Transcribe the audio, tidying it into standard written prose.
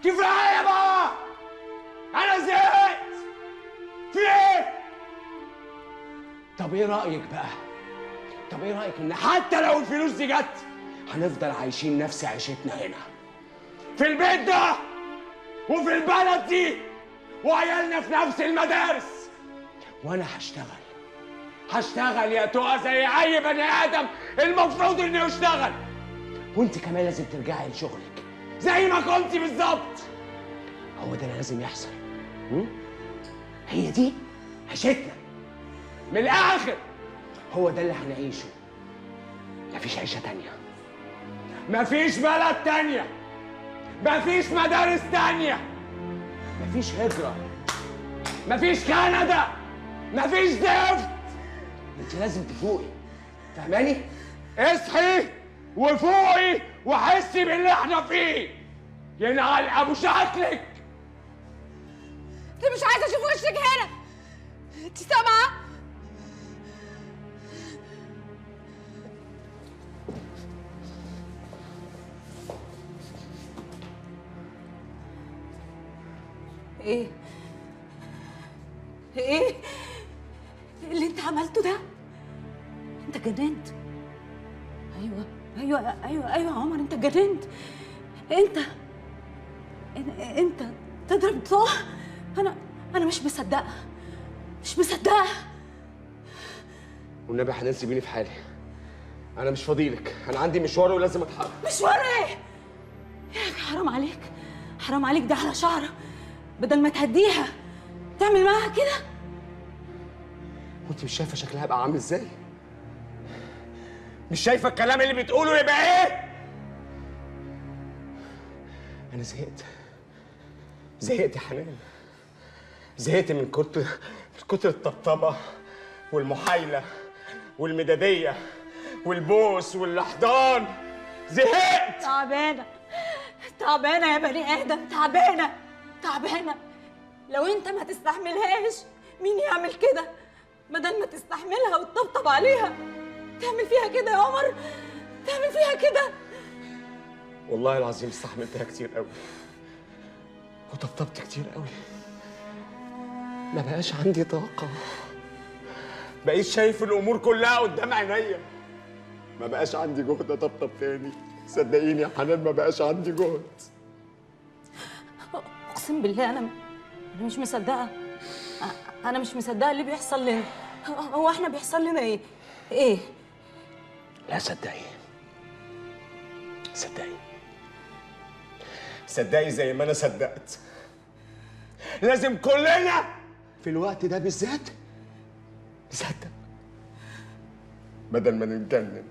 كفايه بقى، انا زهقت. في ايه؟ طب ايه رايك بقى؟ طب ايه رايك ان حتى لو الفلوس دي جت هنفضل عايشين نفس عيشتنا هنا في البيت ده وفي البلد دي وعيالنا في نفس المدارس، وانا هشتغل يا تقى زي اي بني ادم المفروض انه يشتغل، وانت كمان لازم ترجعي لشغلك زي ما كنتي بالظبط. هو ده اللي لازم يحصل. هي دي عيشتنا من الاخر، هو ده اللي هنعيشه. مفيش عيشه تانيه، مفيش بلد تانيه، مفيش مدارس تانيه، مفيش هجره، مفيش كندا، مفيش زفت. انت لازم تفوقي، فاهماني؟ اصحي وفوقي وحسي باللي احنا فيه، ينعل ابو شكلك. انت مش عايزه اشوف وشك هنا، انت سامعه؟ ايه اللي انت عملته ده؟ انت جننت. ايوه يا عمر، انت جننت. انت تضرب طه. انا مش مصدقه. والنبي حنان سيبيني في حالي، انا مش فاضيلك، انا عندي مشوار ولازم اتحرك. مشوار ايه؟ حرام عليك، ده على شعره، بدل ما تهديها تعمل معاها كده. وانت مش شايفه شكلها بقى عامل ازاي؟ مش شايفه الكلام اللي بتقوله يبقى ايه؟ انا زهقت يا حنان، زهقت من كتر الطبطبه والمحايله والمداديه والبوس والاحضان. زهقت. تعبانه يا بني ادم، تعبانه. لو انت ما تستحملهاش مين يعمل كده؟ بدل ما تستحملها وتطبطب عليها تعمل فيها كده يا عمر، تعمل فيها كده. والله العظيم استحملتها كتير قوي وطبطبت كتير قوي، ما بقاش عندي طاقة، بقيت شايف الأمور كلها قدام عينيا، ما بقاش عندي جهد أطبطب تاني. صدقيني يا حنان ما بقاش عندي جهد. أقسم بالله أنا مش مصدقة، أنا مش مصدقة اللي بيحصل لنا. هو إحنا بيحصل لنا إيه؟ لا صدقي زي ما أنا صدقت. لازم كلنا في الوقت ده بالذات نصدق بدل ما نتجنن.